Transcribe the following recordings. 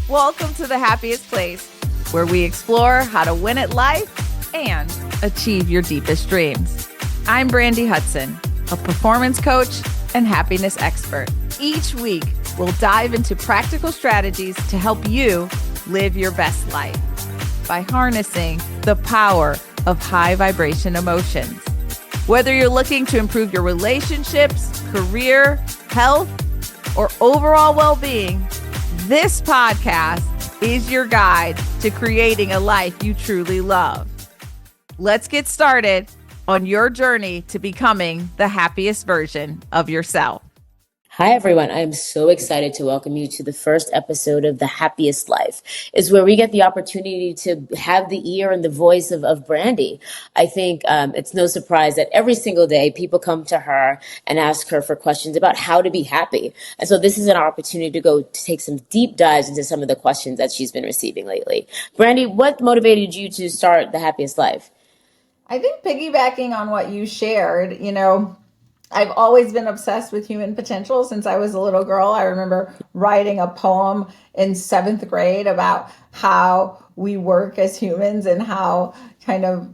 Welcome to the happiest place, where we explore how to win at life and achieve your deepest dreams. I'm Brandi Hudson, a performance coach and happiness expert. Each week, we'll dive into practical strategies to help you live your best life by harnessing the power of high vibration emotions. Whether you're looking to improve your relationships, career, health, or overall well-being, this podcast is your guide to creating a life you truly love. Let's get started on your journey to becoming the happiest version of yourself. Hi, everyone. I am so excited to welcome you to the first episode of The Happiest Life. It's where we get the opportunity to have the ear and the voice of Brandi. I think it's no surprise that every single day people come to her and ask her for questions about how to be happy. And so this is an opportunity to take some deep dives into some of the questions that she's been receiving lately. Brandi, what motivated you to start The Happiest Life? I think piggybacking on what you shared, I've always been obsessed with human potential since I was a little girl. I remember writing a poem in 7th grade about how we work as humans and how kind of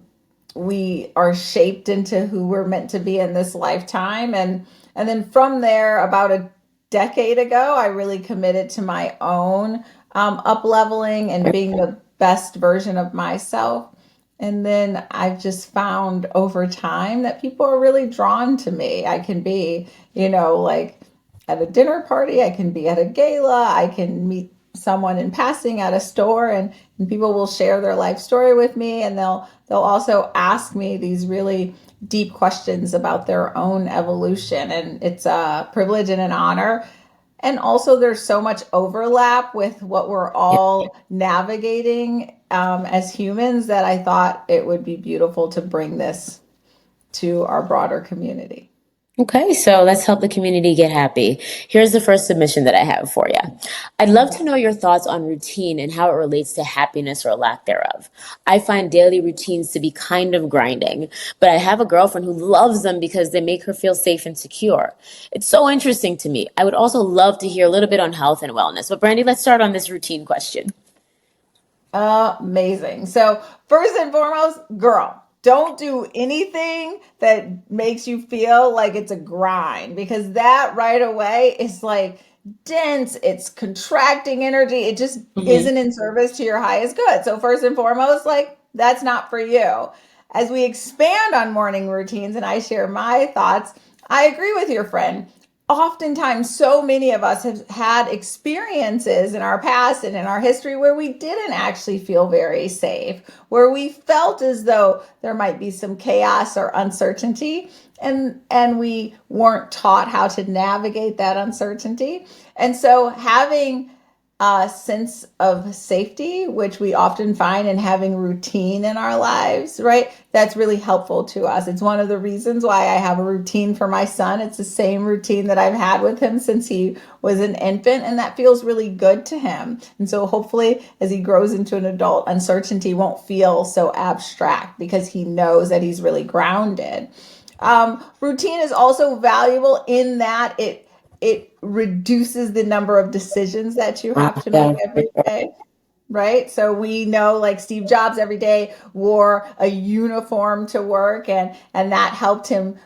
we are shaped into who we're meant to be in this lifetime. And then from there, about a decade ago, I really committed to my own up-leveling and being the best version of myself. And then I've just found over time that people are really drawn to me. I can be, like at a dinner party, I can be at a gala, I can meet someone in passing at a store, and people will share their life story with me, and they'll also ask me these really deep questions about their own evolution. And it's a privilege and an honor. And also, there's so much overlap with what we're all navigating as humans that I thought it would be beautiful to bring this to our broader community. Okay, so let's help the community get happy. Here's the first submission that I have for you. I'd love to know your thoughts on routine and how it relates to happiness or lack thereof. I find daily routines to be kind of grinding, but I have a girlfriend who loves them because they make her feel safe and secure. It's so interesting to me. I would also love to hear a little bit on health and wellness. But Brandi, let's start on this routine question. Amazing. So, first and foremost, girl, don't do anything that makes you feel like it's a grind, because that right away is like dense, it's contracting energy. It just isn't in service to your highest good. So, first and foremost, like that's not for you. As we expand on morning routines and I share my thoughts, I agree with your friend. Oftentimes, so many of us have had experiences in our past and in our history where we didn't actually feel very safe, where we felt as though there might be some chaos or uncertainty, and we weren't taught how to navigate that uncertainty. And so having a sense of safety, which we often find in having routine in our lives, right? That's really helpful to us. It's one of the reasons why I have a routine for my son. It's the same routine that I've had with him since he was an infant, and that feels really good to him. And so hopefully as he grows into an adult, uncertainty won't feel so abstract because he knows that he's really grounded. Routine is also valuable in that it reduces the number of decisions that you have to make every day, right? So we know, like, Steve Jobs every day wore a uniform to work, and that helped him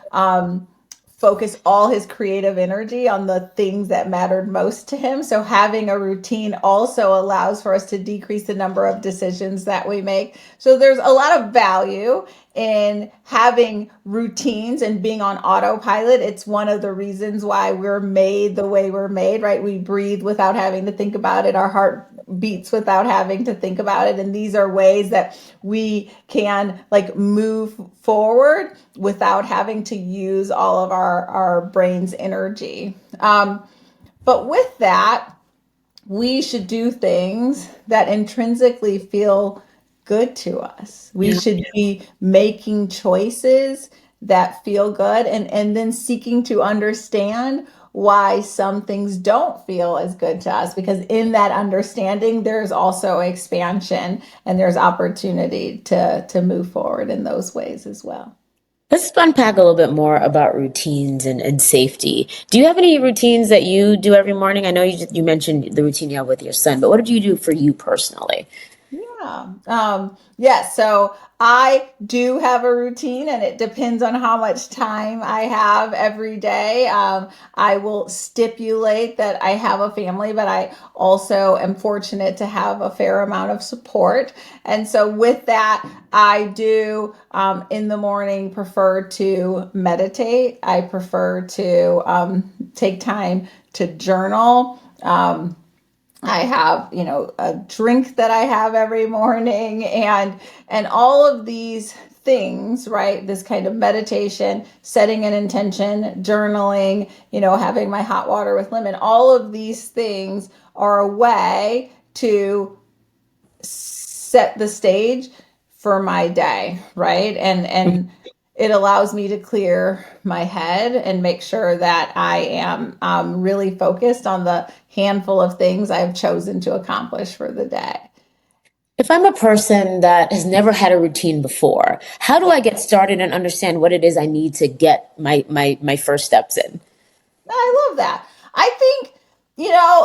focus all his creative energy on the things that mattered most to him. So having a routine also allows for us to decrease the number of decisions that we make. So there's a lot of value in having routines and being on autopilot. It's one of the reasons why we're made the way we're made, right? We breathe without having to think about it. Our heart beats without having to think about it. And these are ways that we can like move forward without having to use all of our brain's energy. But with that, we should do things that intrinsically feel good to us. We should be making choices that feel good, and then seeking to understand why some things don't feel as good to us, because in that understanding there's also expansion and there's opportunity to move forward in those ways as well. Let's unpack a little bit more about routines and safety. Do you have any routines that you do every morning? I know you mentioned the routine you have with your son, but what do you do for you personally? Yeah. Yes. So I do have a routine and it depends on how much time I have every day. I will stipulate that I have a family, but I also am fortunate to have a fair amount of support. And so with that, I do in the morning prefer to meditate. I prefer to take time to journal. I have, a drink that I have every morning and all of these things, right? This kind of meditation, setting an intention, journaling, having my hot water with lemon, all of these things are a way to set the stage for my day, right? And it allows me to clear my head and make sure that I am really focused on the handful of things I've chosen to accomplish for the day. If I'm a person that has never had a routine before, how do I get started and understand what it is I need to get my first steps in? I love that. I think,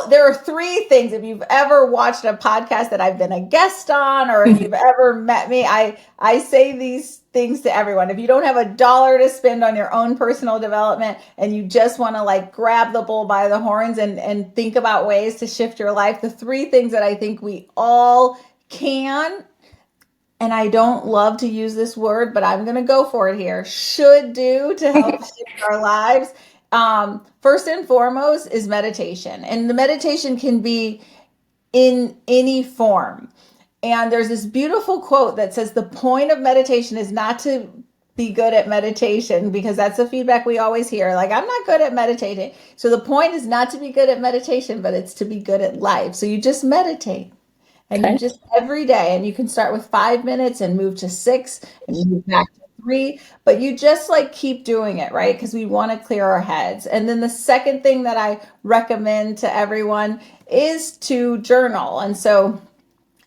there are three things. If you've ever watched a podcast that I've been a guest on, or if you've ever met me, I say these things to everyone. If you don't have $1 to spend on your own personal development and you just want to like grab the bull by the horns and think about ways to shift your life, the three things that I think we all can, and I don't love to use this word, but I'm going to go for it here, should do to help shift our lives. First and foremost is meditation. And the meditation can be in any form. And there's this beautiful quote that says the point of meditation is not to be good at meditation, because that's the feedback we always hear. Like, I'm not good at meditating. So the point is not to be good at meditation, but it's to be good at life. So you just meditate. And you Okay. just every day, and you can start with 5 minutes and move to six and move back to three, but you just like keep doing it, right? Because we want to clear our heads. And then the second thing that I recommend to everyone is to journal. And so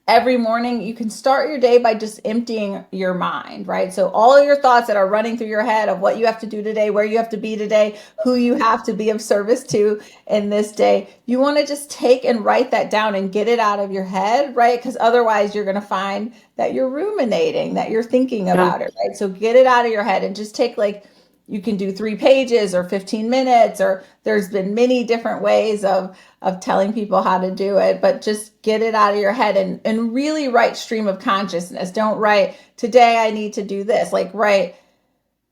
every morning you can start your day by just emptying your mind, right? So all your thoughts that are running through your head of what you have to do today, where you have to be today, who you have to be of service to in this day, you want to just take and write that down and get it out of your head, right? Because otherwise you're going to find that you're ruminating, that you're thinking Yeah. about it, right? So get it out of your head and just take like, you can do 3 pages or 15 minutes, or there's been many different ways of telling people how to do it, but just get it out of your head and really write stream of consciousness. Don't write, today I need to do this. Like, write,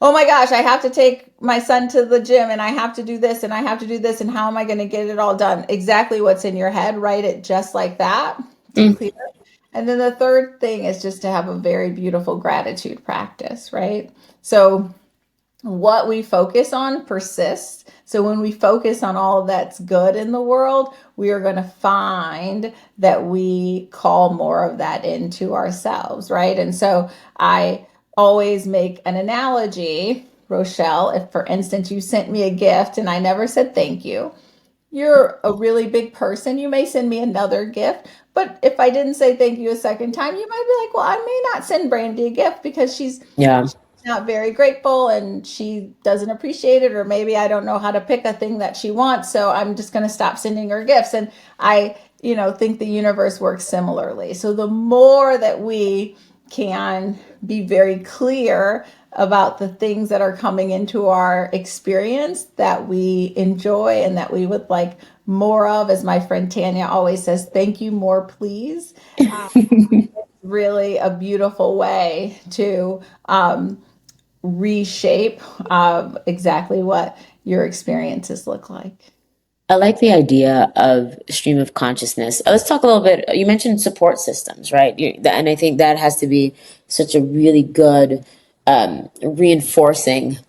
oh my gosh, I have to take my son to the gym and I have to do this and I have to do this. And how am I going to get it all done? Exactly what's in your head. Write it just like that to Mm. clear. And then the third thing is just to have a very beautiful gratitude practice, right? So what we focus on persists. So when we focus on all that's good in the world, we are going to find that we call more of that into ourselves, right? And so I always make an analogy, Rochelle. If, for instance, you sent me a gift and I never said thank you, you're a really big person. You may send me another gift, but if I didn't say thank you a second time, you might be like, well, I may not send Brandi a gift because Yeah. not very grateful and she doesn't appreciate it, or maybe I don't know how to pick a thing that she wants, so I'm just going to stop sending her gifts. And I think the universe works similarly. So the more that we can be very clear about the things that are coming into our experience that we enjoy and that we would like more of, as my friend Tanya always says, thank you, more please. uh, Really a beautiful way to reshape exactly what your experiences look like. I like the idea of stream of consciousness. Let's talk a little bit. You mentioned support systems, right? And I think that has to be such a really good reinforcing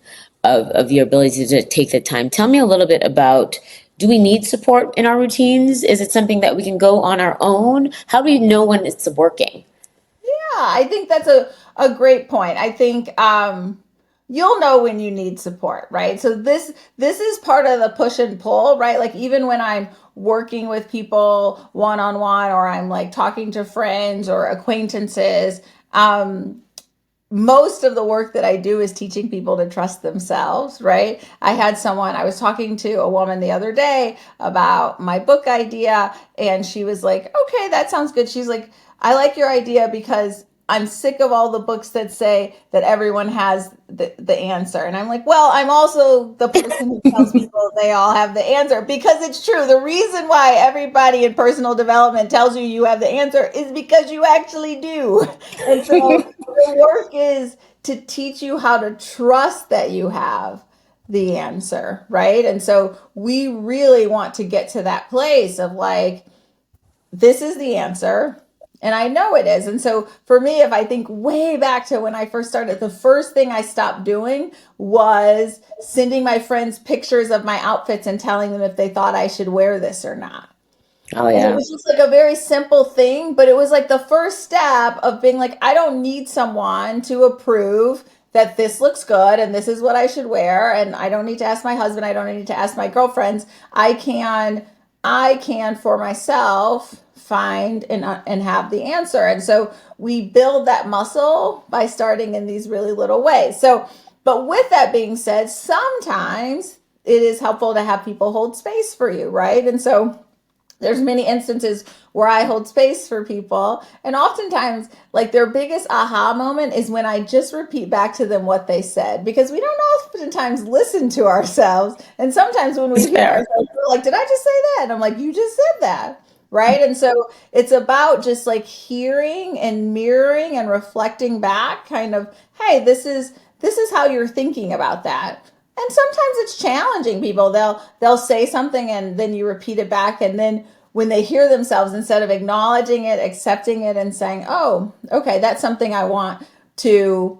of your ability to take the time. Tell me a little bit about, do we need support in our routines? Is it something that we can go on our own? How do we know when it's working? Yeah, I think that's a great point. I think you'll know when you need support, right? So this is part of the push and pull, right? Like even when I'm working with people one on one, or I'm like talking to friends or acquaintances, most of the work that I do is teaching people to trust themselves, right? I was talking to a woman the other day about my book idea, and she was like, okay, that sounds good. She's like, I like your idea because I'm sick of all the books that say that everyone has the answer. And I'm like, well, I'm also the person who tells people they all have the answer because it's true. The reason why everybody in personal development tells you you have the answer is because you actually do. And so the work is to teach you how to trust that you have the answer, right? And so we really want to get to that place of like, this is the answer. And I know it is. And so for me, if I think way back to when I first started, the first thing I stopped doing was sending my friends pictures of my outfits and telling them if they thought I should wear this or not. Oh And it yeah. was just like a very simple thing, but it was like the first step of being like, I don't need someone to approve that this looks good and this is what I should wear. And I don't need to ask my husband. I don't need to ask my girlfriends. I can for myself find and have the answer. And so we build that muscle by starting in these really little ways. So, but with that being said, sometimes it is helpful to have people hold space for you, right? And so there's many instances where I hold space for people. And oftentimes, like their biggest aha moment is when I just repeat back to them what they said, because we don't oftentimes listen to ourselves. And sometimes when we It's hear fair. ourselves, we're like, did I just say that? And I'm like, you just said that. Right. And so it's about just like hearing and mirroring and reflecting back kind of, hey, this is how you're thinking about that. And sometimes it's challenging people. They'll say something and then you repeat it back, and then when they hear themselves, instead of acknowledging it, accepting it and saying, "Oh, okay, that's something I want to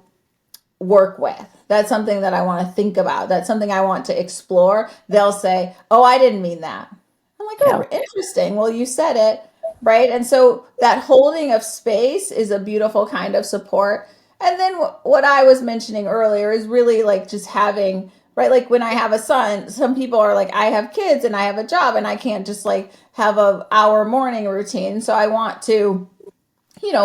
work with. That's something that I want to think about. That's something I want to explore." They'll say, "Oh, I didn't mean that." I'm like, Yeah. "Oh, interesting. Well, you said it." Right. And so that holding of space is a beautiful kind of support. And then what I was mentioning earlier is really like just having, right? Like when I have a son, some people are like, I have kids and I have a job and I can't just like have a hour morning routine. So I want to,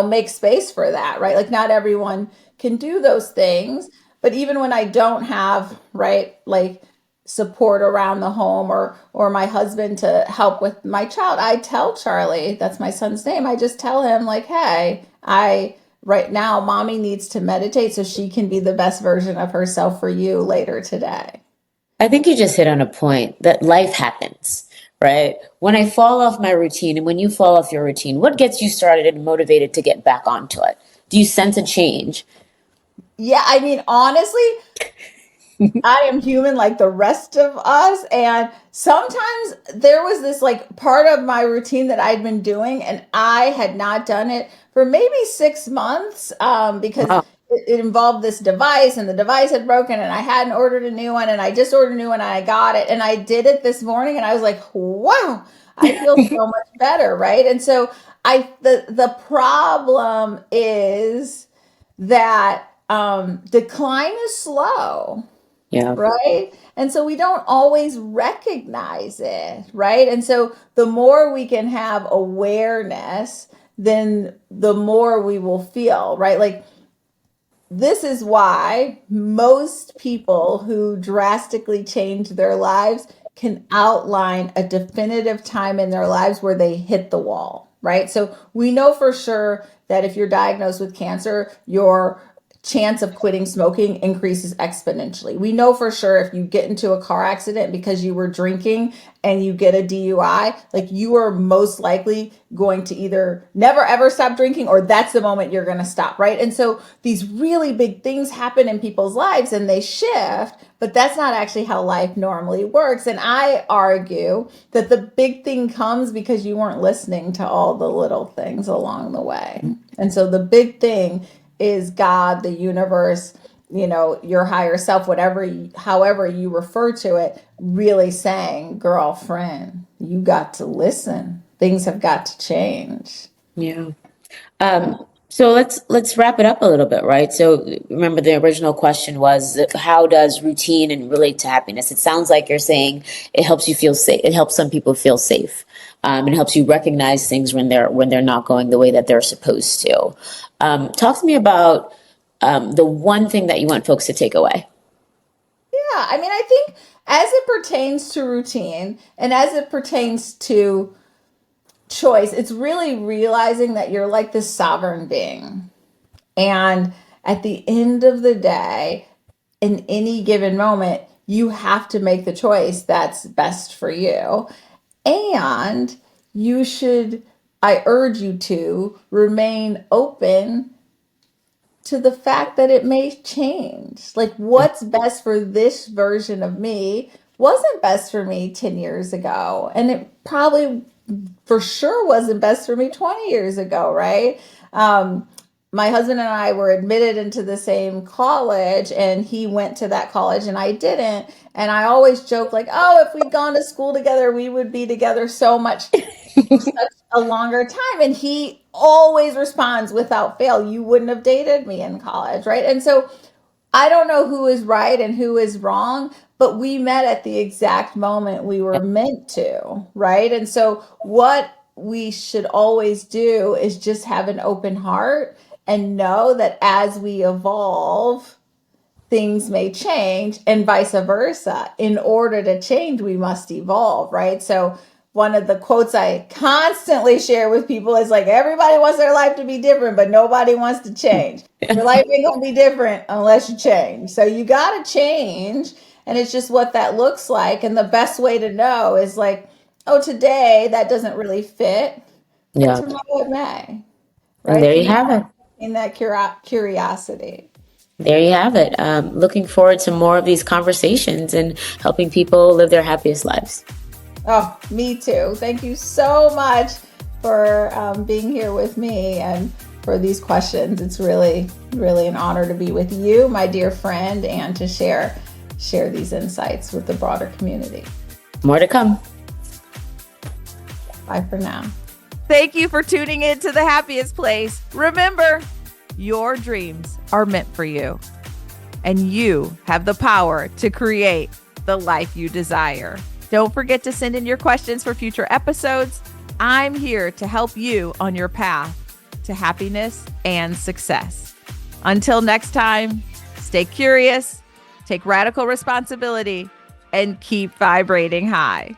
make space for that, right? Like not everyone can do those things. But even when I don't have, right, like support around the home or my husband to help with my child, I tell Charlie, that's my son's name. I just tell him like, "Hey, I right now mommy needs to meditate so she can be the best version of herself for you later today." I think you just hit on a point that life happens, right? When I fall off my routine and when you fall off your routine, what gets you started and motivated to get back onto it? Do you sense a change? Yeah, I mean, honestly, I am human like the rest of us. And sometimes there was this like part of my routine that I'd been doing, and I had not done it for maybe 6 months because Wow. it involved this device, and the device had broken, and I hadn't ordered a new one, and I just ordered a new one, and I got it. And I did it this morning, and I was like, wow, I feel so much better. Right. And so the problem is that decline is slow, Yeah. right? And so we don't always recognize it, right? And so the more we can have awareness, then the more we will feel, right? Like this is why most people who drastically change their lives can outline a definitive time in their lives where they hit the wall, right? So we know for sure that if you're diagnosed with cancer, your chance of quitting smoking increases exponentially. We know for sure if you get into a car accident because you were drinking and you get a DUI, like you are most likely going to either never ever stop drinking or that's the moment you're going to stop, right? And so these really big things happen in people's lives and they shift, but that's not actually how life normally works. And I argue that the big thing comes because you weren't listening to all the little things along the way. And so the big thing is God, the universe, your higher self, however you refer to it, really saying, girlfriend, you got to listen. Things have got to change. Yeah. So let's wrap it up a little bit, right? So remember the original question was how does routine and relate to happiness? It sounds like you're saying it helps you feel safe. It helps some people feel safe. It helps you recognize things when they're not going the way that they're supposed to. Talk to me about the one thing that you want folks to take away? Yeah, I mean, I think as it pertains to routine and as it pertains to choice, it's really realizing that you're like this sovereign being. And at the end of the day, in any given moment, you have to make the choice that's best for you. And you should, I urge you to remain open to the fact that it may change. Like, what's best for this version of me wasn't best for me 10 years ago. And it probably for sure wasn't best for me 20 years ago, right? Um, my husband and I were admitted into the same college, and he went to that college and I didn't. And I always joke, like, oh, if we'd gone to school together, we would be together so much such a longer time. And he always responds without fail, you wouldn't have dated me in college, right? And so I don't know who is right and who is wrong, but we met at the exact moment we were meant to, right? And so what we should always do is just have an open heart and know that as we evolve, things may change and vice versa. In order to change, we must evolve, right? So one of the quotes I constantly share with people is like, everybody wants their life to be different, but nobody wants to change. Your life ain't gonna be different unless you change. So you gotta change, and it's just what that looks like. And the best way to know is like, oh, today that doesn't really fit, but Yeah. tomorrow it may, And right? there you Keep have it. in that curiosity. There you have it. Looking forward to more of these conversations and helping people live their happiest lives. Oh, me too. Thank you so much for being here with me and for these questions. It's really, really an honor to be with you, my dear friend, and to share these insights with the broader community. More to come. Bye for now. Thank you for tuning in to The Happiest Place. Remember, your dreams are meant for you, and you have the power to create the life you desire. Don't forget to send in your questions for future episodes. I'm here to help you on your path to happiness and success. Until next time, stay curious, take radical responsibility, and keep vibrating high.